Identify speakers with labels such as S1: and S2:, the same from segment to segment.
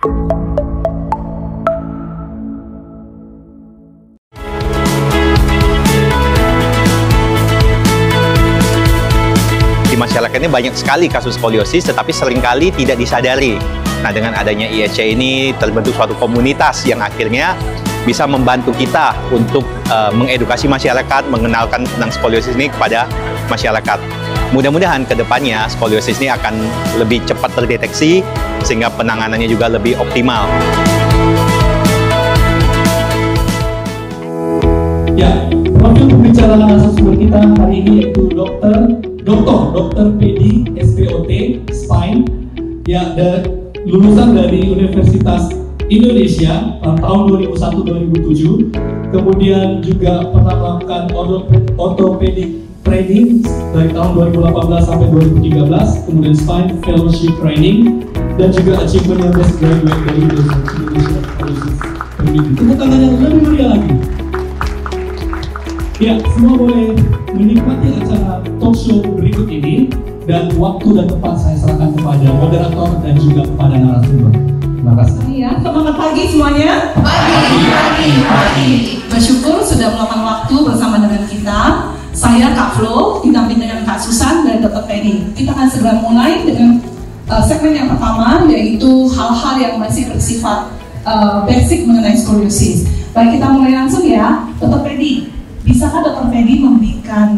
S1: Di masyarakat ini banyak sekali kasus skoliosis, tetapi seringkali tidak disadari. Nah, dengan adanya ISC ini terbentuk suatu komunitas yang akhirnya bisa membantu kita untuk mengedukasi masyarakat, mengenalkan tentang skoliosis ini kepada masyarakat. Mudah-mudahan ke depannya skoliosis ini akan lebih cepat terdeteksi, sehingga penanganannya juga lebih optimal.
S2: Ya, profil pembicara narasumber kita hari ini yaitu Dr. Pedi, SPOT, Spine, ya, lulusan dari Universitas Indonesia tahun 2001-2007, kemudian juga pernah melakukan orthopedic training dari tahun 2018 sampai 2013, kemudian Spine Fellowship Training, dan juga achievement yang best graduate dari Indonesia. Tepuk tangan yang lebih meriah lagi. Ya, semua boleh menikmati acara talk show berikut ini, dan waktu dan tempat saya serahkan kepada moderator dan juga kepada narasumber. Terima kasih.
S3: Ya, selamat pagi semuanya. Pagi. Bersyukur sudah meluangkan waktu bersama dengan kita. Saya Kak Flo, didampingi dengan Kak Susan dari Dr. Pedi. Kita akan segera mulai dengan segmen yang pertama, yaitu hal-hal yang masih bersifat basic mengenai skoliosis. Baik, kita mulai langsung ya. Dr. Pedi, bisakah Dr. Pedi memberikan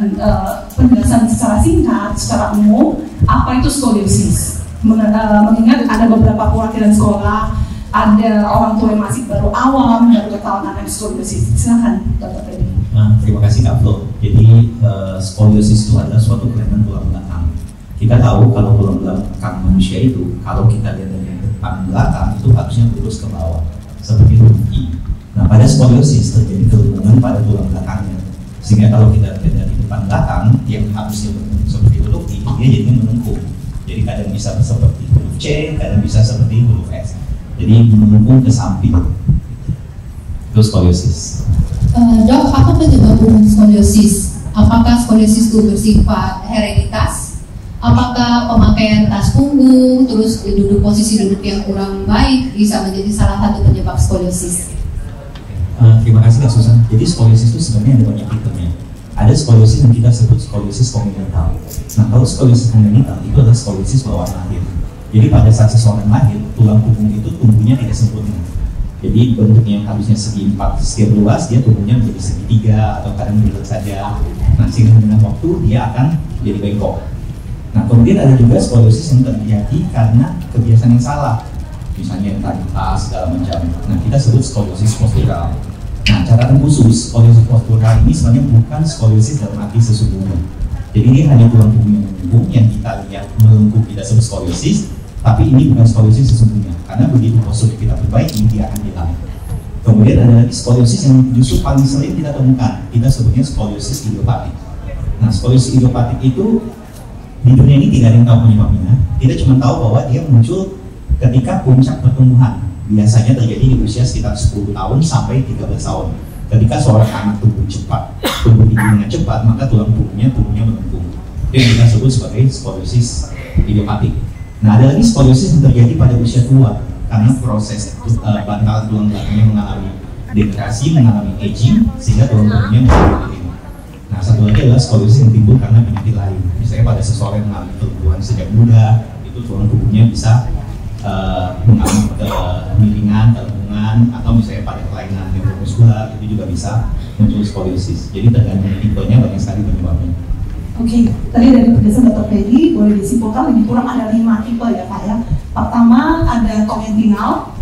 S3: penjelasan secara singkat, secara umum, apa itu skoliosis? Mengingat ada beberapa perwakilan sekolah, ada orang tua yang masih baru awam, baru ketahuan anak skoliosis. Silakan, Dr. Pedi.
S4: Terima kasih Kak Flo. Jadi skoliosis itu adalah suatu kelainan tulang belakang. Kita tahu kalau tulang belakang manusia itu, kalau kita lihat dari depan belakang itu harusnya lurus ke bawah, seperti rumpi. Nah, pada skoliosis terjadi kelumpuhan pada tulang belakangnya, sehingga kalau kita lihat dari depan belakang yang harusnya berbentuk seperti huruf I, dia jadinya menengkung. Jadi kadang bisa seperti huruf C, kadang bisa seperti huruf S. Jadi menengkung ke samping. Itu skoliosis.
S5: Dok, apa penyebab umum skoliosis? Apakah skoliosis itu bersifat hereditas? Apakah pemakaian tas punggung, terus posisi duduk yang kurang baik bisa menjadi salah satu penyebab skoliosis?
S4: Terima kasih Kak Susan. Jadi skoliosis itu sebenarnya ada banyak tipenya. Ada skoliosis yang kita sebut skoliosis kongenital. Nah, kalau skoliosis kongenital itu adalah skoliosis bawaan lahir. Jadi pada saat seseorang lahir, tulang punggung itu tumbuhnya tidak sempurna. Jadi bentuknya yang harusnya segi 4 setiap luas, dia tumbuhnya menjadi segi 3 atau kadang bulat saja. Nah, sehingga dengan waktu dia akan jadi bengkok. Nah, kemudian ada juga skoliosis yang terjadi karena kebiasaan yang salah. Misalnya yang tadi tas segala macam. Nah, kita sebut skoliosis postural. Nah, catatan khusus, skoliosis postural ini sebenarnya bukan skoliosis dalam arti sesungguhnya. Jadi ini hanya tulang punggung yang melengkung, yang kita lihat melengkung kita sebut skoliosis, tapi ini bukan skoliosis sesungguhnya. Karena begitu postur kita perbaiki, dia akan hilang. Kemudian ada lagi skoliosis yang justru paling sering kita temukan. Kita sebutnya skoliosis idiopatik. Nah, skoliosis idiopatik itu di dunia ini tidak ada yang tahu penyebabnya. Kita cuma tahu bahwa dia muncul ketika puncak pertumbuhan. Biasanya terjadi di usia sekitar 10 tahun sampai 13 tahun. Ketika seorang anak tumbuh cepat, tumbuh tinggi dengan cepat, maka tulang punggungnya melengkung. Itu yang kita sebut sebagai skoliosis idiopatik. Nah, ada lagi skoliosis yang terjadi pada usia tua karena proses bantalan tulang belakangnya mengalami degenerasi, mengalami aging, sehingga tulang punggungnya menjadi. Nah, satu lagi adalah skoliosis yang timbul karena penyakit lain. Misalnya pada seseorang yang mengalami kelumpuhan sejak muda, itu tulang punggungnya bisa mengalami kemiringan, kelumpuhan, atau misalnya pada kelainan neuromuskular itu juga bisa muncul skoliosis. Jadi tergantung tipenya, banyak sekali penyebabnya.
S3: Oke, tadi dari penjelasan Dr. Pedi boleh disimpulkan lebih kurang ada 5 tipe ya Pak ya. Pertama ada kongenital,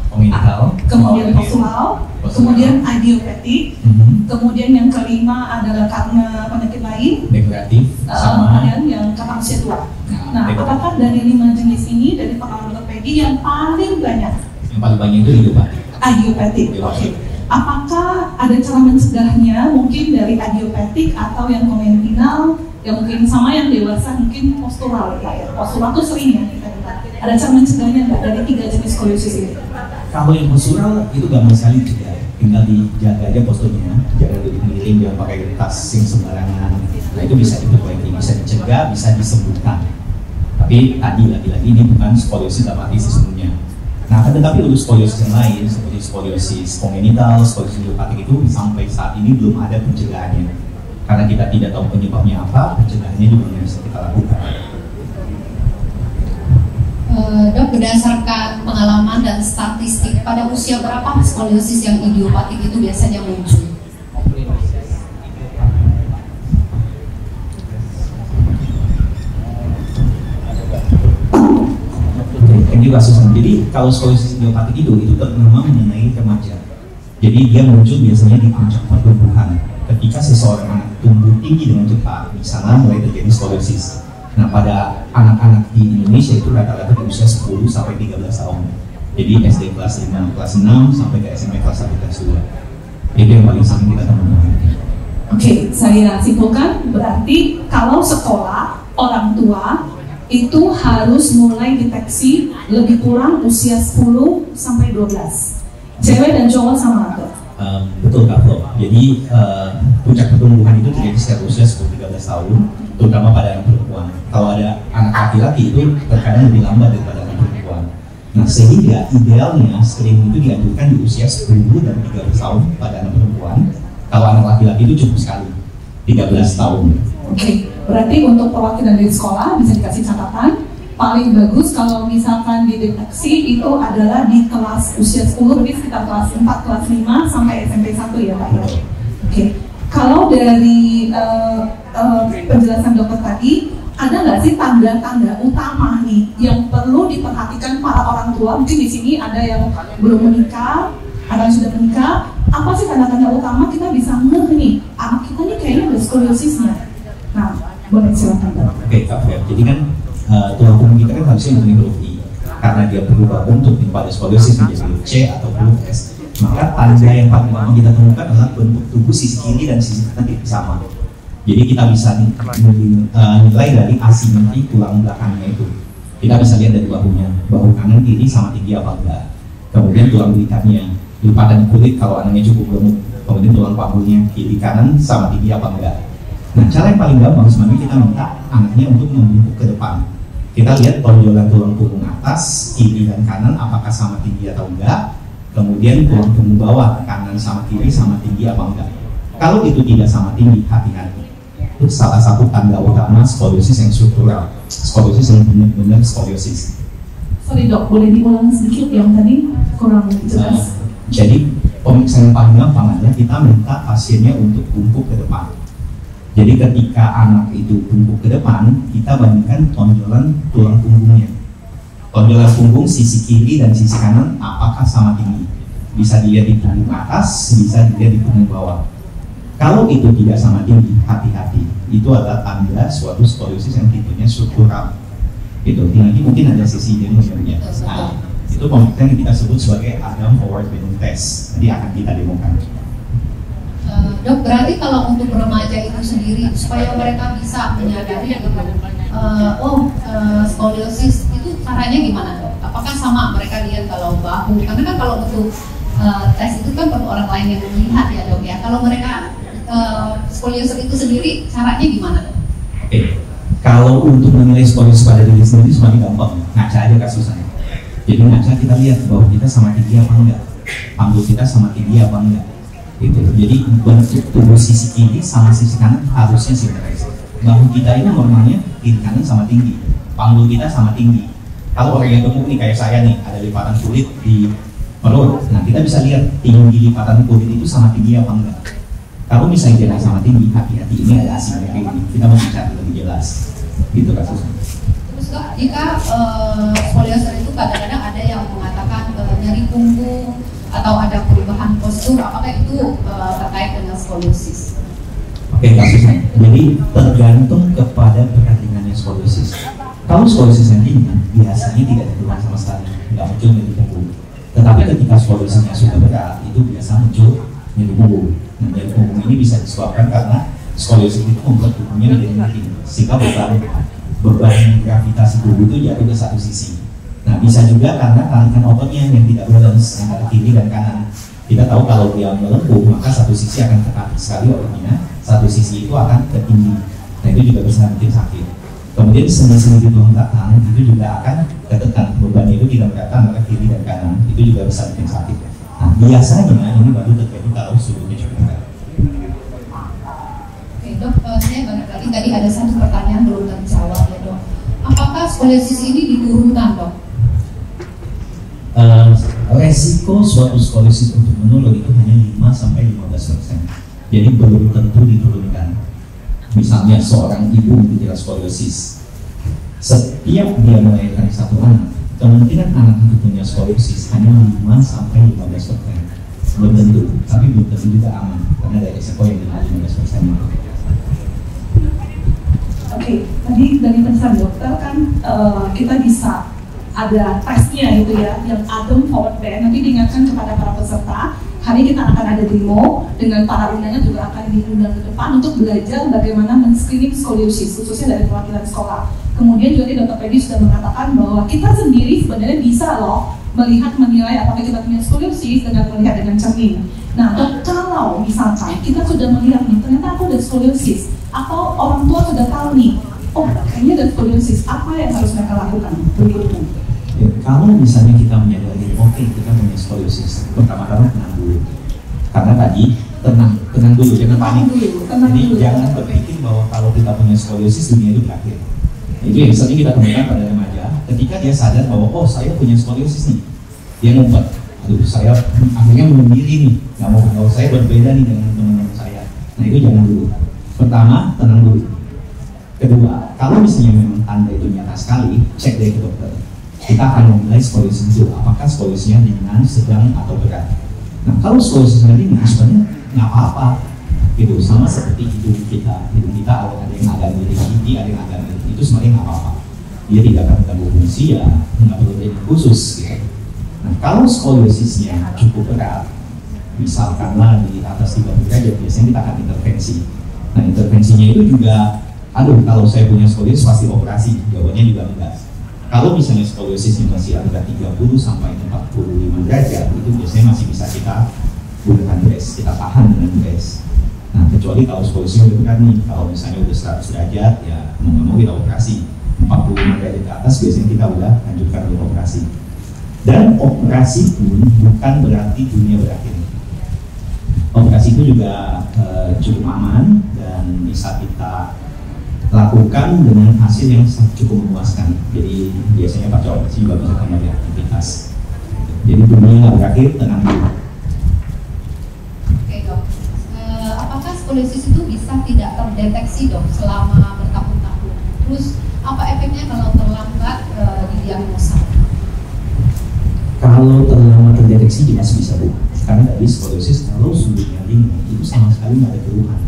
S3: kemudian postural, kemudian idiopatik, kemudian yang kelima adalah karena penyakit lain,
S4: degeneratif,
S3: kemudian yang karena usia tua. Nah, apakah dari 5 jenis ini dari pengalaman Dr. Pedi yang paling banyak?
S4: Yang paling banyak itu idiopatik.
S3: Idiopatik, oke. Apakah ada cara mencegahnya mungkin dari idiopatik atau yang kongenital? Yang mungkin sama yang dewasa mungkin postural ya. Postural itu sering ya kita lihat. Ada cara mencegahnya nggak dari 3 jenis skoliosis ini?
S4: Kalau yang postural itu gampang sekali dicegah, tinggal dijaga aja posturnya, jaga duduk miring, jangan pakai tas yang sembarangan. Nah, itu bisa diperbaiki, bisa dicegah, bisa disembuhkan. Tapi tadi lagi-lagi ini bukan skoliosis dalam arti sesungguhnya. Nah, tetapi untuk skoliosis yang lain seperti skoliosis kongenital, skoliosis idiopatik itu sampai saat ini belum ada pencegahannya. Karena kita tidak tahu penyebabnya apa, pencegahannya juga yang bisa kita lakukan.
S5: Dok, berdasarkan pengalaman dan statistik, pada usia berapa skoliosis yang idiopatik itu biasanya muncul?
S4: Ini kasusnya. Jadi kalau skoliosis idiopatik itu terutama mengenai remaja. Jadi dia muncul biasanya di puncak pertumbuhan. Ketika seseorang anak tumbuh tinggi dengan cepat, di sana mulai terjadi skoliosis. Nah, pada anak-anak di Indonesia itu rata-rata di usia 10 sampai 13 tahun. Jadi SD kelas 5, kelas 6 sampai ke SMP kelas 1, kelas 2. Itu yang paling sering kita temukan.
S3: Oke, saya simpulkan berarti kalau sekolah, orang tua itu harus mulai deteksi lebih kurang usia 10 sampai 12. Cewek dan cowok sama atau?
S4: Betul Kak Flo. Jadi puncak pertumbuhan itu terjadi sekitar usia 10-13 tahun, terutama pada anak perempuan. Kalau ada anak laki-laki itu terkadang lebih lambat daripada anak perempuan. Nah, sehingga idealnya screening itu dianjurkan di usia 10 dan 13 tahun pada anak perempuan. Kalau anak laki-laki itu cukup sekali, 13 tahun.
S3: Oke, berarti untuk perwakilan dari sekolah bisa dikasih catatan. Paling bagus kalau misalkan dideteksi itu adalah di kelas usia 10, berarti sekitar kelas 4, kelas 5 sampai SMP 1 ya Pak ya. Oke, kalau dari penjelasan dokter tadi, ada nggak sih tanda-tanda utama nih yang perlu diperhatikan para orang tua? Mungkin di sini ada yang belum menikah, ada yang sudah menikah. Apa sih tanda-tanda utama kita bisa ngeh nih, anak kita nih kayaknya ada skoliosisnya? Nah, boleh silakan Dok.
S4: Oke Kak Fer, jadi kan tulang punggung kita kan harusnya mempunyai huruf I, karena dia berubah bentuk pada skoliosis menjadi huruf C atau huruf S. Maka tanda yang paling lama kita temukan adalah bentuk tubuh sisi kiri dan sisi kanan tidak sama. Jadi kita bisa nilai dari asimetri tulang belakangnya itu. Kita bisa lihat dari bahunya, bahu kanan kiri sama tinggi apa enggak. Kemudian tulang belikatnya, lipatan kulit kalau anaknya cukup gemuk. Kemudian tulang panggulnya kiri kanan sama tinggi apa enggak. Nah, cara yang paling gampang sebenarnya kita minta anaknya untuk membungkuk ke depan. Kita lihat tonjolan tulang punggung atas, kiri dan kanan apakah sama tinggi atau enggak. Kemudian tulang punggung bawah, kanan sama kiri sama tinggi apa enggak. Kalau itu tidak sama tinggi, hati-hati. Itu salah satu tanda utama skoliosis yang struktural. Skoliosis yang benar-benar skoliosis.
S3: Sorry Dok, boleh diulang sedikit yang tadi kurang jelas.
S4: Jadi pemeriksaan yang paling gampang adalah kita minta pasiennya untuk bungkuk ke depan. Jadi ketika anak itu bungkuk ke depan, kita bandingkan tonjolan tulang punggungnya. Tonjolan punggung sisi kiri dan sisi kanan apakah sama tinggi? Bisa dilihat di punggung atas, bisa dilihat di punggung bawah. Kalau itu tidak sama tinggi, hati-hati. Itu adalah tanda suatu skoliosis yang tipenya struktural. Itu nanti mungkin ada sisi demonya. Nah, itu pemeriksaan yang kita sebut sebagai Adam Forward Bending Test. Nanti akan kita demokan.
S5: Dok, berarti kalau untuk remaja itu sendiri supaya mereka bisa menyadari skoliosis itu caranya gimana Dok? Apakah sama mereka lihat kalau bahu? Karena kan kalau untuk tes itu kan perlu orang lain yang melihat ya Dok ya. Kalau mereka skoliosis itu sendiri caranya gimana Dok?
S4: Oke, kalau untuk menilai skoliosis pada diri sendiri semuanya gampang, ngaca aja kasusnya. Jadi ngaca kita lihat bahwa kita sama tinggi apa enggak, panggul kita sama tinggi apa enggak. Gitu. Jadi bentuk tubuh sisi kiri sama sisi kanan harusnya sinkronis. Bahu kita itu normalnya kiri kanan sama tinggi, panggul kita sama tinggi. Kalau orang yang gemuk nih kayak saya nih, ada lipatan kulit di perut, nah kita bisa lihat tinggi lipatan kulit itu sama tinggi apa enggak. Kalau misalnya tidak sama tinggi, hati-hati ini ada asimetri ini. Kita mau bicara lebih jelas. Gitu kasusnya.
S5: Terus Dok, jika skoliosis itu kadang-kadang ada yang mengatakan nyeri punggung atau ada perubahan postur, apakah itu terkait dengan skoliosis?
S4: Oke, kasusnya. Jadi tergantung kepada berat ringannya skoliosis. Kalau skoliosis yang ringan, biasanya tidak ada perubahan sama sekali, tidak muncul nyeri punggung. Tetapi ketika skoliosis sudah berat, itu biasa muncul nyeri punggung. Nah, nyeri punggung ini bisa disebabkan karena skoliosis itu membuat tubuhnya menjadi miring, sehingga beban gravitasi tubuh itu jatuh ke satu sisi. Nah, bisa juga karena tarikan ototnya yang tidak balance antara kiri dan kanan. Kita tahu kalau dia melengkung, maka satu sisi akan ketarik sekali ototnya, satu sisi itu akan ketinggi. Nah, itu juga bisa bikin sakit. Kemudian sendi-sendi di tulang belakang itu juga akan ketekan, beban itu tidak merata antara kiri dan kanan, itu juga bisa bikin sakit. Nah, biasanya ini baru terjadi kalau sulitnya cukup berat.
S5: Oke dok, saya barangkali tadi ada satu pertanyaan belum terjawab ya dok. Apakah skoliosis ini diturunkan dok?
S4: Resiko suatu skoliosis untuk menurun itu hanya 5-15%. Jadi belum tentu diturunkan. Misalnya seorang ibu menderita skoliosis, setiap dia melahirkan satu anak, kemungkinan anak itu punya skoliosis hanya 5-15%. Belum tentu, tapi belum tentu juga aman karena ada resiko yang di 15%.
S3: Oke, tadi dari penjelasan dokter kan kita bisa ada tesnya gitu ya, yang Adam Forward Band. Nanti diingatkan kepada para peserta, hari kita akan ada demo dengan para undangan juga akan diundang ke depan untuk belajar bagaimana men-screening skoliosis, khususnya dari perwakilan sekolah. Kemudian juga Dr. Pedi sudah mengatakan bahwa kita sendiri sebenarnya bisa loh melihat, menilai apakah kita punya skoliosis dengan melihat dengan cermin. Nah, kalau misalkan kita sudah melihat nih, ternyata aku ada skoliosis, atau orang tua sudah tahu nih, oh kayaknya ada skoliosis, apa yang harus mereka lakukan berikutnya?
S4: Ya, kalau misalnya kita menyadari, oke, kita punya skoliosis, pertama-tama tenang dulu. Karena tadi tenang dulu, jangan panik. Jadi jangan berpikir bahwa kalau kita punya skoliosis dunia itu berakhir. Itu yang sering kita temukan pada remaja, ketika dia sadar bahwa oh saya punya skoliosis nih, dia ngumpet, aduh saya akhirnya memilih nih, nggak mau saya berbeda nih dengan teman-teman saya. Nah itu jangan dulu. Pertama, tenang dulu. Kedua, kalau misalnya memang tanda itu nyata sekali, cek deh ke dokter. Kita akan menilai skoliosis itu, apakah skolisnya ringan, sedang, atau berat. Nah kalau skolisnya ringan, sebenarnya nggak apa-apa. Gitu, sama seperti hidung kita ada yang agak miring gigi, ada yang agak miring, itu sebenarnya nggak apa-apa. Dia tidak akan mengganggu fungsi, ya nggak perlu teknik khusus. Gitu. Nah kalau skoliosisnya cukup berat, misalkanlah di atas 30 derajat, biasanya kita akan intervensi. Nah intervensinya itu juga, aduh kalau saya punya skoliosis pasti operasi, jawabannya juga enggak. Kalau misalnya skoliosisnya masih ada 30-45 derajat, itu biasanya masih bisa kita gunakan brace, kita tahan dengan brace. Nah kecuali kalau skoliosis udah berat nih, kalau misalnya udah 100 derajat, ya mau nggak mau kita operasi. 45 derajat ke atas biasanya kita udah lanjutkan untuk operasi. Dan operasi pun bukan berarti dunia berakhir. Operasi itu juga cukup aman dan bisa kita lakukan dengan hasil yang cukup memuaskan. Jadi biasanya pasca operasi juga bisa kembali aktivitas. Jadi dunia nggak berakhir, tenang dulu.
S5: Oke dok, apakah skoliosis itu bisa tidak terdeteksi dok selama bertahun-tahun? Terus apa efeknya kalau terlambat didiagnosa?
S4: Kalau terlambat terdeteksi juga masih bisa bu. Karena tadi skoliosis kalau sulitnya ringan itu sama sekali nggak ada keluhan.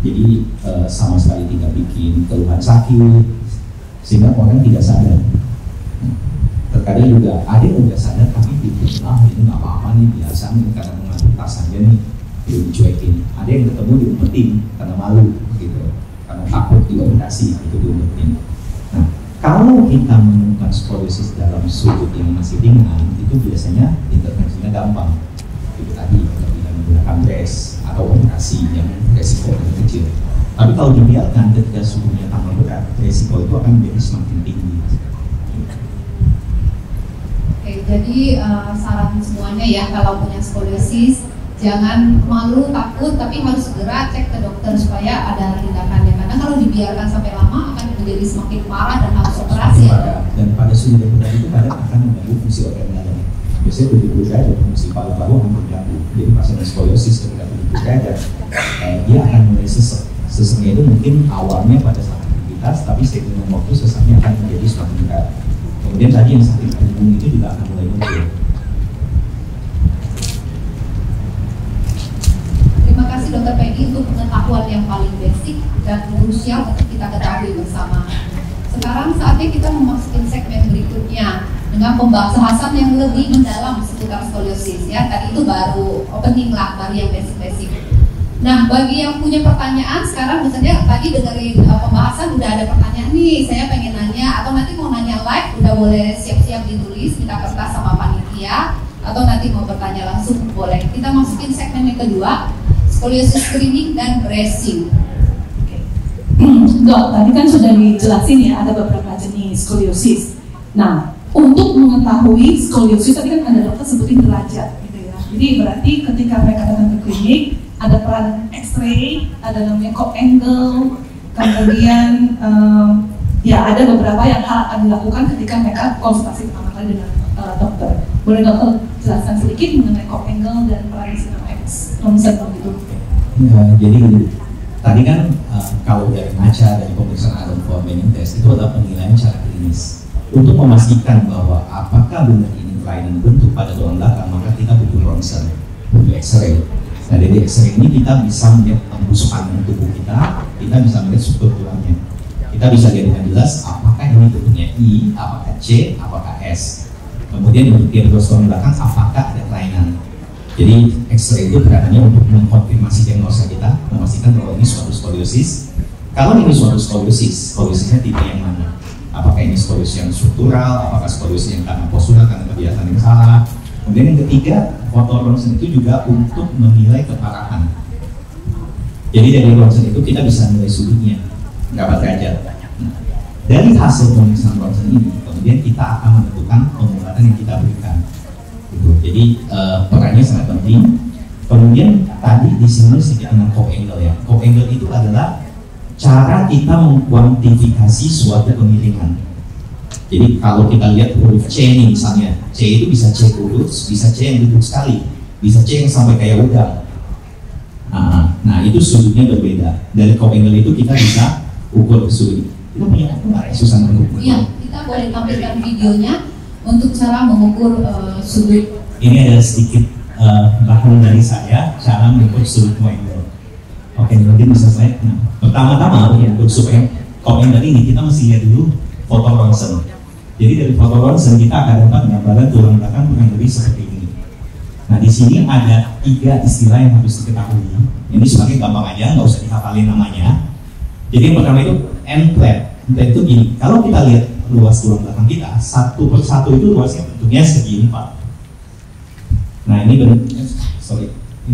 S4: Jadi sama sekali tidak bikin keluhan sakit, sehingga orang tidak sadar. Terkadang juga ada yang udah sadar tapi pikir, ini nggak apa-apa nih, biasa nih karena mengatur tas aja nih, dicuekin. Ada yang ketemu diumpetin karena malu gitu, karena takut dioperasi itu diumpetin. Nah, kalau kita menemukan skoliosis dalam sudut yang masih ringan, itu biasanya intervensinya gampang. Itu tadi kita menggunakan brace atau operasi yang resiko lebih kecil. Tapi kalau dibiarkan ketika sudutnya tambah berat, resiko itu akan menjadi semakin tinggi.
S5: Oke, jadi saran semuanya ya, kalau punya skoliosis jangan malu, takut, tapi harus segera cek ke dokter supaya ada tindakannya. Karena kalau dibiarkan sampai lama akan menjadi semakin parah dan harus operasi.
S4: Dan pada sudut yang berat itu kadang akan mengganggu fungsi organ dalam. Biasanya 70 derajat fungsi paru-paru akan terganggu. Jadi pasien skoliosis ketika 70 derajat dia akan mulai sesek. Seseknya itu mungkin awalnya pada saat aktivitas, tapi seiring waktu seseknya akan menjadi semakin berat. Kemudian tadi yang sakit punggung itu juga akan mulai muncul.
S5: Terima kasih Dr. Pedi untuk pengetahuan yang paling basic dan krusial untuk kita ketahui bersama. Sekarang saatnya kita memasuki segmen berikutnya dengan pembahasan yang lebih mendalam seputar skoliosis ya. Tadi itu baru opening lah, baru yang basic-basic. Nah, bagi yang punya pertanyaan sekarang, misalnya tadi dengerin pembahasan udah ada pertanyaan nih, saya pengen nanya atau nanti mau nanya live, udah boleh siap-siap ditulis, minta kertas sama panitia, atau nanti mau bertanya langsung boleh. Kita masukin segmen yang kedua, skoliosis screening dan bracing.
S3: Dok, tadi kan sudah dijelasin ya ada beberapa jenis skoliosis. Nah, untuk mengetahui skoliosis tadi kan ada dokter sebutin derajat gitu ya. Jadi berarti ketika mereka datang ke klinik ada peranan X-ray, ada namanya Cope angle, kemudian ya ada beberapa yang hal akan dilakukan ketika mereka konsultasi pertama kali dengan dokter. Boleh dokter jelaskan sedikit mengenai Cope angle dan peranan sinema X ronsen begitu?
S4: Ya, jadi tadi kan kalau dari NACA, dari pemeriksaan Aaron Foreman test itu adalah penilaian secara klinis untuk memastikan bahwa apakah benar ini kelainan bentuk pada tulang belakang, maka kita butuh ronsen, butuh X-ray. Nah dari X-ray ini kita bisa melihat tembus pandang tubuh kita bisa melihat struktur tulangnya. Kita bisa lihat dengan jelas apakah ini bentuknya I, apakah C, apakah S. Kemudian untuk diagnosis tulang belakang apakah ada kelainan. Jadi X-ray itu gunanya untuk mengkonfirmasi diagnosa kita, memastikan bahwa ini suatu skoliosis. Kalau ini suatu skoliosis, skoliosisnya tipe yang mana? Apakah ini skoliosis yang struktural, apakah skoliosis yang karena postural, karena kebiasaan yang salah. Kemudian yang ketiga, foto ronsen itu juga untuk menilai keparahan. Jadi dari ronsen itu kita bisa nilai sudutnya, berapa derajat. Nah, dari hasil pemeriksaan ronsen ini, kemudian kita akan menentukan pengobatan yang kita berikan. Jadi perannya sangat penting. Kemudian tadi disinggung sedikit dengan Cope angle ya. Cope angle itu adalah cara kita mengkuantifikasi suatu kemiringan. Jadi kalau kita lihat huruf C ini misalnya, C itu bisa C kurus, bisa C yang duduk sekali, bisa C yang sampai kayak udang. Nah itu sudutnya berbeda. Dari Cope angle itu kita bisa ukur sudut. Itu punya apa nggak Susan mengukur?
S5: Iya, kita boleh tampilkan videonya untuk cara mengukur sudut.
S4: Ini ada sedikit bahan dari saya cara mengukur sudut Cope angle. Oke, mungkin bisa saya. Nah, pertama-tama untuk supaya Cope angle ini kita mesti lihat dulu foto ronsen. Jadi dari foto ronsen kita akan dapat gambaran tulang belakang kurang lebih seperti ini. Nah di sini ada 3 istilah yang harus diketahui. Ini sebagai gampang aja, nggak usah dihafalin namanya. Jadi yang pertama itu end plate. Plate itu gini. Kalau kita lihat luas tulang belakang kita, 1 per 1 itu luasnya bentuknya segi 4. Nah ini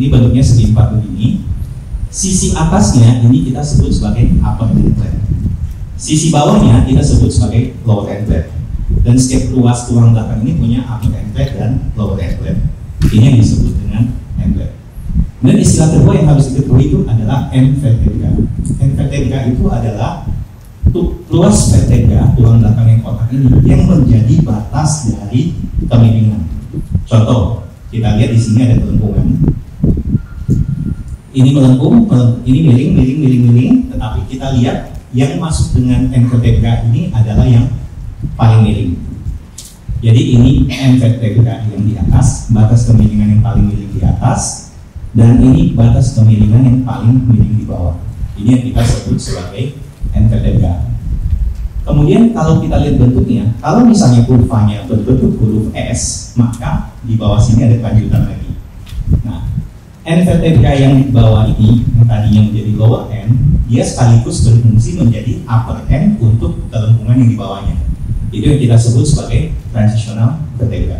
S4: bentuknya segi 4 begini. Sisi atasnya ini kita sebut sebagai upper end plate. Sisi bawahnya kita sebut sebagai lower end plate. Dan setiap ruas tulang belakang ini punya upper end plate dan lower end plate. Ini yang disebut dengan end plate. Dan istilah kedua yang harus diketahui itu adalah end vertebra. End vertebra itu adalah luas vertebra tulang belakang yang kotak ini yang menjadi batas dari kemiringan. Contoh, kita lihat di sini ada kelengkungan. Ini melengkung, ini miring, tetapi kita lihat yang masuk dengan end vertebra ini adalah yang paling miring. Jadi ini end vertebra yang di atas, batas kemiringan yang paling miring di atas, dan ini batas kemiringan yang paling miring di bawah. Ini yang kita sebut sebagai end vertebra. Kemudian kalau kita lihat bentuknya, kalau misalnya kurvanya berbentuk huruf S, maka di bawah sini ada kelanjutan lagi. Nah, end vertebra yang di bawah ini, yang tadinya menjadi lower end, dia sekaligus berfungsi menjadi upper end untuk kelengkungan yang di bawahnya. Itu yang kita sebut sebagai transitional vertebra.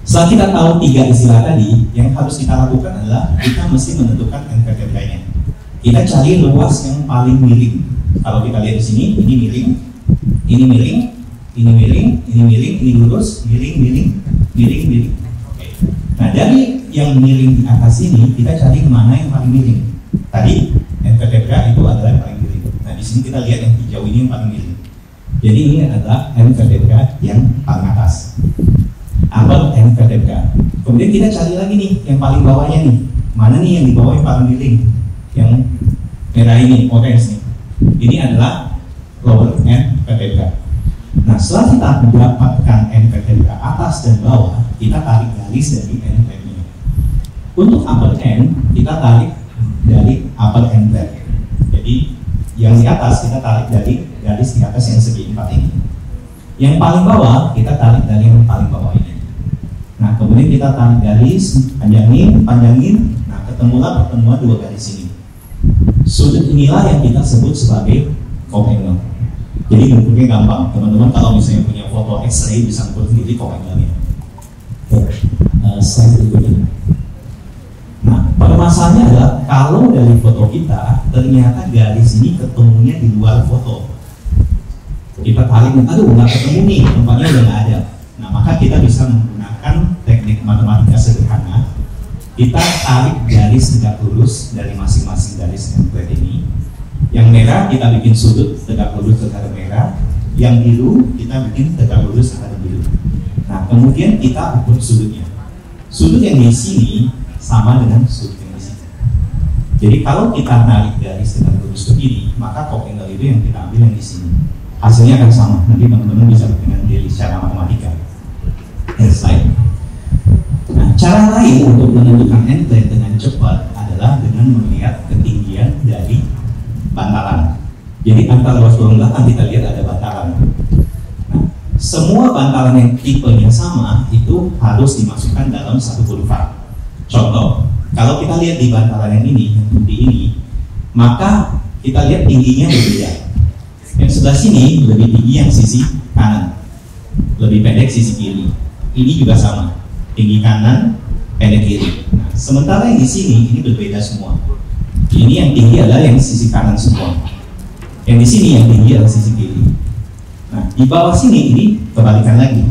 S4: Setelah kita tahu 3 istilah tadi, yang harus kita lakukan adalah kita mesti menentukan end vertebranya. Kita cari luas yang paling miring. Kalau kita lihat di sini, ini miring, ini miring, ini miring, ini miring, ini lurus, miring. Oke. Nah dari yang miring di atas ini, kita cari mana yang paling miring. Tadi end vertebra itu adalah yang paling miring. Nah di sini kita lihat yang hijau ini yang paling miring. Jadi ini adalah end vertebra yang paling atas, upper end vertebra. Kemudian kita cari lagi nih yang paling bawahnya nih. Mana nih yang di bawah yang paling miring? Yang merah ini, orange nih. Ini adalah lower end vertebra. Nah setelah kita mendapatkan end vertebra atas dan bawah, kita tarik garis dari end plate-nya. Untuk upper end, kita tarik dari upper end plate. Jadi yang di atas kita tarik dari garis di atas yang segi 4 ini. Yang paling bawah kita tarik dari yang paling bawah ini. Nah kemudian kita tarik garis, panjangin. Nah ketemulah pertemuan 2 garis ini. Sudut inilah yang kita sebut sebagai Cope angle. Jadi bentuknya gampang. Teman-teman kalau misalnya punya foto X-ray bisa ngukur sendiri Cope angle-nya. Slide berikutnya. Nah permasalahannya adalah kalau dari foto kita ternyata garis ini ketemunya di luar foto, kita tarik, aduh nggak ketemu nih, tempatnya udah nggak ada. Nah, maka kita bisa menggunakan teknik matematika sederhana. Kita tarik garis tegak lurus dari masing-masing garis template ini. Yang merah kita bikin sudut tegak lurus terhadap merah, yang biru kita bikin tegak lurus terhadap biru. Nah, kemudian kita ukur sudutnya. Sudut yang di sini sama dengan sudut yang di sini. Jadi kalau kita narik garis tegak lurus ke kiri, maka top angle itu yang kita ambil yang di sini. Hasilnya akan sama. Nanti teman-teman bisa dengan diri secara matematika. Next slide. Nah, cara lain untuk menentukan end plate dengan cepat adalah dengan melihat ketinggian dari bantalan. Jadi antara ruas tulang belakang kita lihat ada bantalan. Nah, semua bantalan yang tipenya sama itu harus dimasukkan dalam satu kurva. Contoh, kalau kita lihat di bantalan yang ini, yang putih ini, maka kita lihat tingginya berbeda. Yang sebelah sini lebih tinggi yang sisi kanan, lebih pendek sisi kiri. Ini juga sama, tinggi kanan, pendek kiri. Nah, sementara yang di sini ini berbeda semua. Ini yang tinggi adalah yang sisi kanan semua. Yang di sini yang tinggi adalah sisi kiri. Nah, di bawah sini ini kebalikan lagi.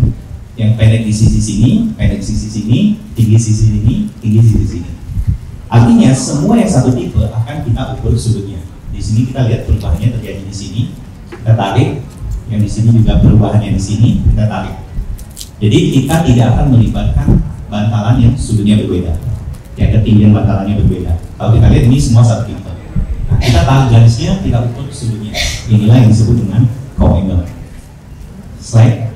S4: Yang pendek di sisi sini, pendek di sisi sini, tinggi sisi sini, tinggi sisi sini. Artinya semua yang satu tipe akan kita ukur sudutnya. Di sini kita lihat perubahannya terjadi di sini. Kita tarik, yang di sini juga perubahannya di sini, kita tarik. Jadi kita tidak akan melibatkan bantalan yang sudutnya berbeda, yang ketinggian bantalannya berbeda. Kalau kita lihat ini semua satu tipe. Nah, kita tarik garisnya, kita ukur sudutnya. Inilah yang disebut dengan co-angle. Slide.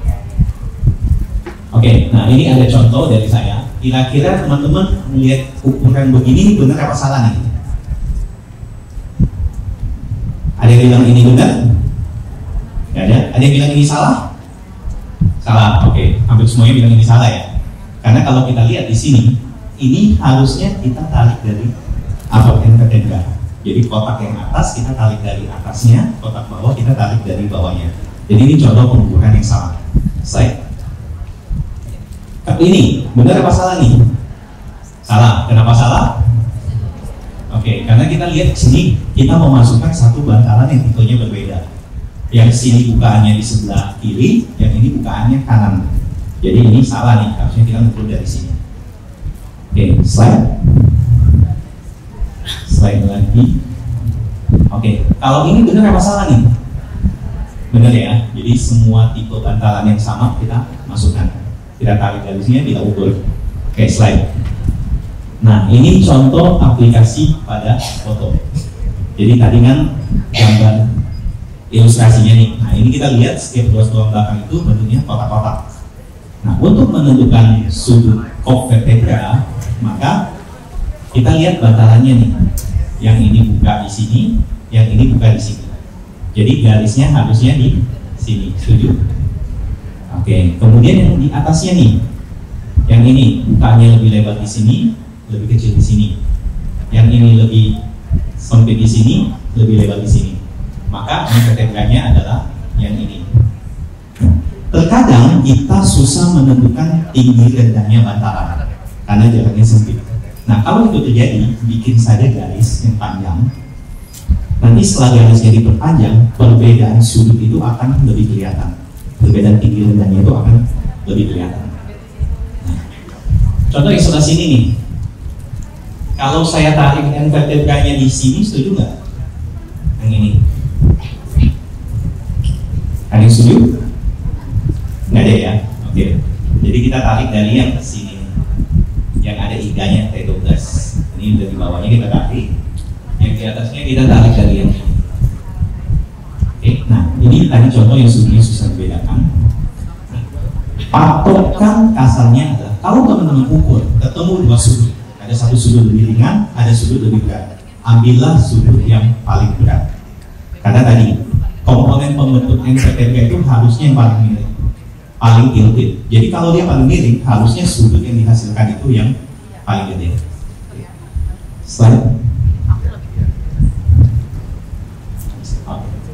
S4: Oke, nah ini ada contoh dari saya. Kira-kira teman-teman melihat ukuran begini benar apa salah nih? Ada yang bilang ini benar? Gak ada. Ada yang bilang ini salah? Salah. Oke, hampir semuanya bilang ini salah ya. Karena kalau kita lihat di sini, ini harusnya kita tarik dari above and vertebra. Jadi kotak yang atas kita tarik dari atasnya, kotak bawah kita tarik dari bawahnya. Jadi ini contoh pengukuran yang salah. Slide. Ini benar apa salah nih? Salah. Kenapa salah? Oke, karena kita lihat sini kita memasukkan satu bantalan yang tipenya berbeda. Yang sini bukaannya di sebelah kiri, yang ini bukaannya kanan. Jadi ini salah nih, harusnya kita ngukur dari sini. Oke, slide. Slide lagi. Oke, kalau ini benar apa salah nih? Benar ya. Jadi semua tipe bantalan yang sama kita masukkan. Kita tarik garisnya, kita ukur. Oke, slide. Nah, ini contoh aplikasi pada foto. Jadi tadi kan gambar ilustrasinya nih. Nah, ini kita lihat setiap ruas tulang belakang itu bentuknya kotak-kotak. Nah, untuk menentukan sudut kop vertebra, maka kita lihat bantalannya nih. Yang ini buka di sini, yang ini buka di sini. Jadi garisnya harusnya di sini. Setuju? Oke, kemudian yang di atasnya nih, yang ini bukanya lebih lebar di sini, lebih kecil di sini. Yang ini lebih sempit di sini, lebih lebar di sini. Maka vertebranya adalah yang ini. Terkadang kita susah menentukan tinggi rendahnya bantalan karena jaraknya sempit. Nah, kalau itu terjadi, bikin saja garis yang panjang. Nanti setelah garisnya diperpanjang, perbedaan sudut itu akan lebih kelihatan. Perbedaan tinggi rendahnya itu akan lebih kelihatan. Nah, contoh yang sebelah sini nih. Kalau saya tarik end vertebranya di sini, setuju nggak? Yang ini. Ada yang setuju? Nggak ada ya? Oke. Jadi kita tarik dari yang ke sini, yang ada iganya T12. Ini dari bawahnya kita tarik, yang di atasnya kita tarik dari yang ini. Oke. Nah, ini tadi contoh yang sebenarnya susah dibedakan. Patokan kasarnya adalah kalau teman-teman ukur ketemu dua sudut, ada satu sudut lebih ringan, ada sudut lebih berat. Ambillah sudut yang paling berat. Karena tadi komponen pembentuk end vertebra itu harusnya yang paling miring, paling tilted. Jadi kalau dia paling miring, harusnya sudut yang dihasilkan itu yang paling gede. Slide.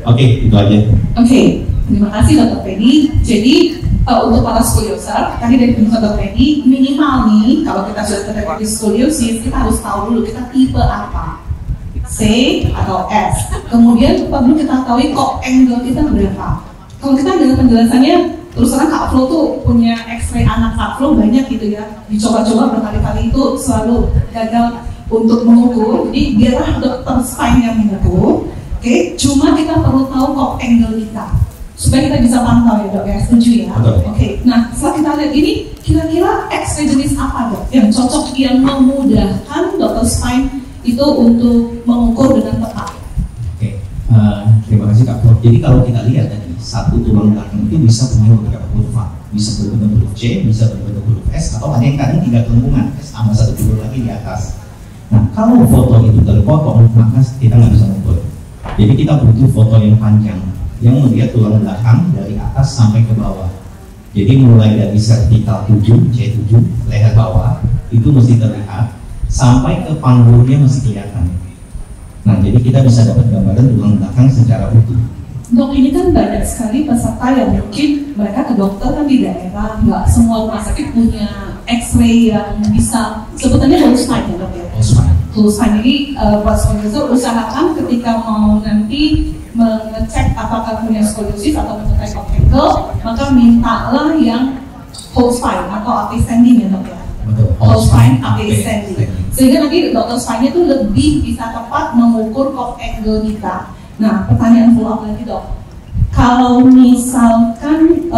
S4: Oke, itu aja.
S3: Oke, terima kasih Dr. Penny. Jadi untuk para skolioser, tadi dari Dr. Penny, minimal nih kalau kita sudah terjadi skoliosis, kita harus tahu dulu kita tipe apa. C atau S. Kemudian perlu kita tahu kok angle kita berapa. Kalau kita dengar penjelasannya, terus terang Kak Flo tuh punya X-ray anak Kak Flo banyak gitu ya. Dicoba-coba berkali-kali itu selalu gagal untuk mengukur. Jadi biarlah dokter spine yang mengukur. Oke, cuma kita perlu tahu kok angle kita supaya kita bisa pantau ya dok ya, setuju ya? Oke, nah setelah kita lihat ini, kira-kira X-ray jenis apa dok yang cocok, yang memudahkan dokter spine itu untuk mengukur dengan tepat?
S4: Oke, terima kasih Kak Flo. Jadi kalau kita lihat tadi, satu tulang belakang itu bisa punya beberapa kurva, bisa berbentuk huruf C, bisa berbentuk huruf S, atau ada yang kadang 3 gelembungan, S sama satu huruf lagi di atas. Nah, kalau foto itu terpotong, maka kita nggak bisa mengukur. Jadi kita butuh foto yang panjang, yang melihat tulang belakang dari atas sampai ke bawah. Jadi mulai dari vertikal 7, C7, leher bawah, itu mesti terlihat, sampai ke panggulnya mesti kelihatan. Nah, jadi kita bisa dapat gambaran tulang belakang secara utuh.
S3: Dok, ini kan banyak sekali peserta yang mungkin mereka ke dokter kan di daerah, nggak semua rumah sakit punya X-ray yang bisa, sebutannya whole spine ya dok ya? Whole spine. Jadi buat sponsor usahakan ketika mau nanti mengecek apakah punya skoliosis atau mengecek angle, maka mintalah yang whole spine atau AP standing ya dok ya? Whole spine AP standing. Sehingga nanti dokter spine itu lebih bisa tepat mengukur kok angle kita. Nah, pertanyaan follow up lagi dok, kalau misalkan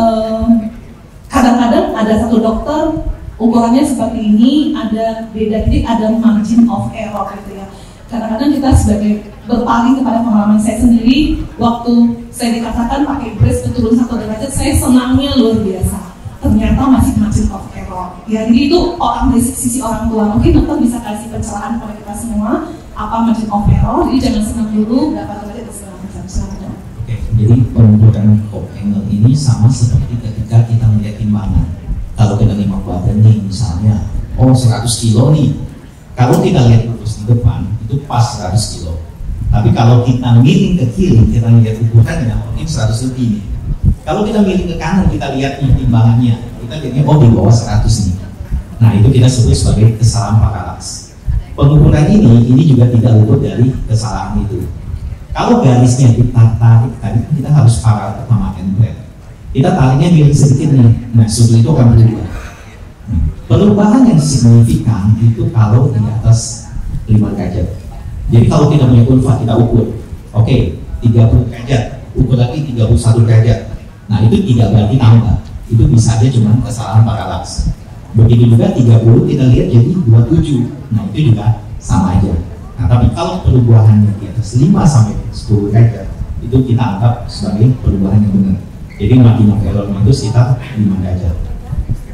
S3: kadang-kadang ada satu dokter ukurannya seperti ini, ada beda titik, ada margin of error gitu ya. Kadang-kadang kita sebagai berpaling kepada pengalaman saya sendiri, waktu saya dikatakan pakai brace turun 1 derajat, saya senangnya luar biasa. Ternyata masih margin of error. Ya, jadi itu orang dari sisi orang tua. Mungkin dokter bisa kasih pencerahan kepada kita semua apa margin of error. Jadi jangan senang dulu berapa derajat dan segala macam. Silakan.
S4: Oke, jadi pengukuran kop angle ini sama seperti ketika kita melihat timbangan. Kalau kita lima badan nih misalnya, 100 kilo nih. Kalau kita lihat lurus di depan itu pas 100 kilo. Tapi kalau kita miring ke kiri, kita lihat ukurannya mungkin 100 lebih nih. Kalau kita miring ke kanan, kita lihat timbangannya, kita lihatnya di bawah 100 nih. Nah, itu kita sebut sebagai kesalahan paralaks. Pengukuran ini juga tidak luput dari kesalahan itu. Kalau garisnya kita tarik tadi, kita harus paralel sama endplate. Kita tariknya miring sedikit nih, nah sudut itu akan berubah. Nah, perubahan yang signifikan itu kalau di atas 5 derajat. Jadi kalau kita punya kurva, kita ukur, 30 derajat, ukur lagi 31 derajat. Nah, itu tidak berarti tambah, itu bisa aja cuma kesalahan paralaks. Begitu juga 30 kita lihat jadi 27, nah itu juga sama aja. Nah, tapi kalau perubahannya di atas 5 sampai 10 derajat, itu kita anggap sebagai perubahan yang benar. Jadi margin of error-nya itu sekitar 5 derajat.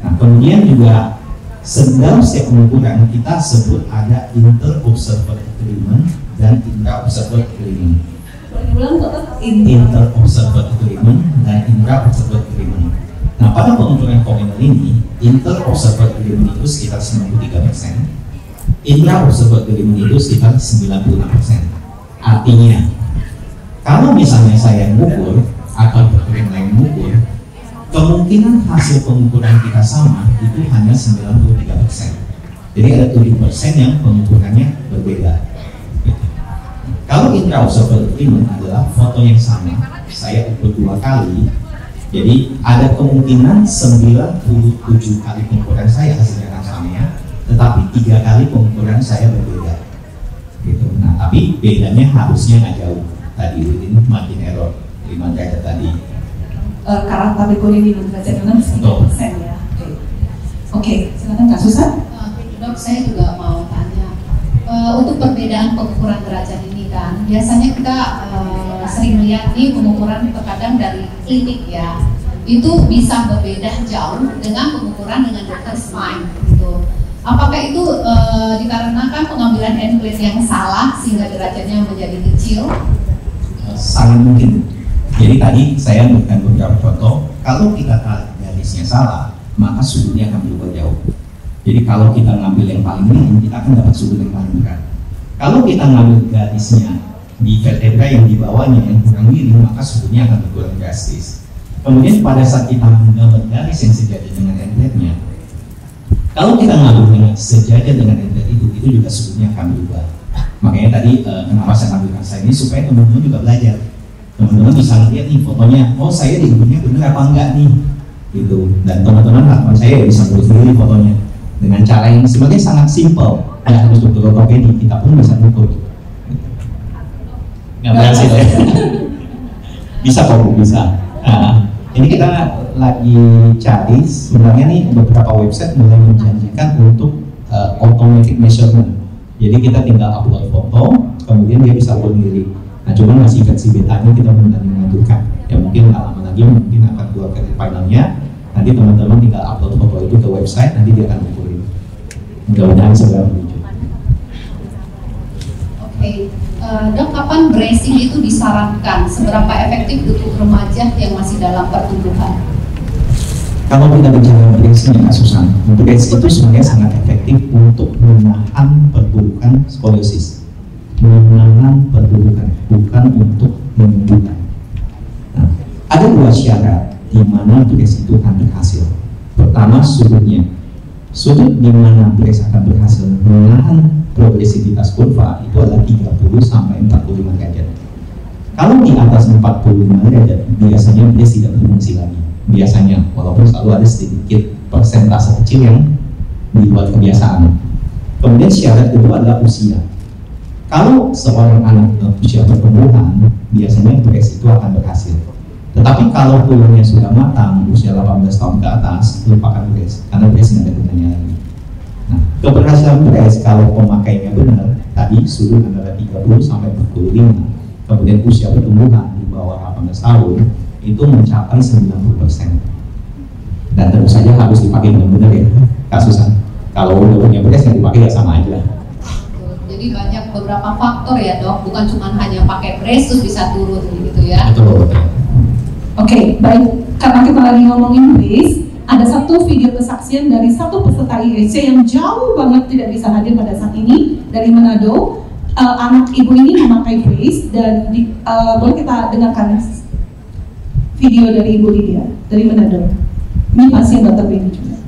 S4: Nah, kemudian juga dalam setiap pengukuran kita sebut ada inter-observer agreement dan intra-observer agreement. Inter-observer agreement dan intra-observer agreement. Nah, pada pengukuran koordinat ini, inter-observer agreement itu sekitar 93%, intra-observer agreement itu sekitar 96%. Artinya, kalau misalnya saya mengukur atau dokter yang lain mengukur, kemungkinan hasil pengukuran kita sama itu hanya 93%. Jadi ada 7% yang pengukurannya berbeda. Kalau intra-observer agreement adalah foto yang sama, saya ukur 2 kali, jadi ada kemungkinan 97 kali pengukuran saya hasilnya akan sama, tetapi 3 kali pengukuran saya berbeda. Gitu. Nah, tapi bedanya harusnya nggak jauh. Tadi ini margin error 5 derajat tadi.
S3: Karena kategori 5 derajat karena bisa 3% ya. Oke, silakan Kak Susan.
S5: Dok, saya juga mau tanya. Untuk perbedaan pengukuran derajat ini kan, biasanya kita sering melihat nih pengukuran terkadang dari klinik ya, itu bisa berbeda jauh dengan pengukuran dengan dokter spine gitu. Apakah itu dikarenakan pengambilan endplate yang salah sehingga derajatnya menjadi kecil?
S4: Sangat mungkin. Jadi tadi saya memberikan beberapa contoh. Kalau kita tarik garisnya salah, maka sudutnya akan berubah jauh. Jadi kalau kita ngambil yang paling miring, kita akan dapat sudut yang paling berat. Kalau kita ngambil garisnya di vertebra yang di bawahnya yang kurang miring, maka sudutnya akan berkurang drastis. Kemudian pada saat kita menggambar garis yang sejajar dengan endplate-nya, kalau kita ngambil dengan sejajar dengan endplate itu juga sudutnya akan berubah. Makanya tadi kenapa saya tampilkan saya ini supaya teman-teman juga belajar. Teman-teman bisa lihat nih fotonya, oh saya di gedungnya benar apa enggak nih, gitu. Dan teman-teman harapan saya bisa tulis sendiri fotonya dengan cara yang sebenarnya sangat simpel. Ya harus dokter ortopedi, kita pun bisa ukur. Nggak berhasil ya? Bisa kok, bisa. Nah, ini kita lagi cari sebenarnya nih beberapa website mulai menjanjikan untuk automatic measurement. Jadi kita tinggal upload foto, kemudian dia bisa upload sendiri. Nah, cuma masih versi betanya kita belum mengajukan. Ya mungkin nggak lama lagi mungkin akan keluar versi finalnya. Nanti teman-teman tinggal upload foto itu ke website, nanti dia akan ukurin. Mudah-mudahan segera muncul.
S5: Oke, Dok, kapan bracing itu disarankan? Seberapa efektif untuk remaja yang masih dalam pertumbuhan?
S4: Kalau kita bicara brace nih, Kak Susan, brace itu sebenarnya sangat efektif untuk menahan perburukan skoliosis. Menahan perburukan, bukan untuk menyembuhkan. Nah, ada dua syarat di mana brace itu akan berhasil. Pertama, sudutnya. Sudut di mana brace akan berhasil menahan progresivitas kurva itu adalah 30 sampai 45 derajat. Kalau di atas 45 derajat, biasanya brace tidak berfungsi lagi. Biasanya, walaupun selalu ada sedikit persentase kecil yang dibuat kebiasaan. Kemudian syarat kedua adalah usia. Kalau seorang anak usia pertumbuhan, biasanya brace itu akan berhasil. Tetapi kalau kulurnya sudah matang, usia 18 tahun ke atas, lupakan brace, karena brace nggak ada gunanya lagi. Nah, keberhasilan brace kalau pemakainya benar, tadi sudut antara 30 sampai 45, kemudian usia pertumbuhan di bawah 18 tahun, itu mencapai 90%. Dan tentu saja harus dipakai dengan benar ya, Kak Susan. Kalau udah punya brace yang dipakai ya sama aja.
S5: Jadi banyak beberapa faktor ya, Dok, bukan cuma hanya pakai brace terus bisa turun gitu ya.
S4: Betul.
S3: Oke, baik. Karena kita lagi ngomongin brace, ada satu video kesaksian dari satu peserta IEC yang jauh banget tidak bisa hadir pada saat ini dari Manado. Anak ibu ini memakai brace dan boleh kita dengarkan video dari Ibu Lydia dari Manado. Ini pasien Dr. Benny juga.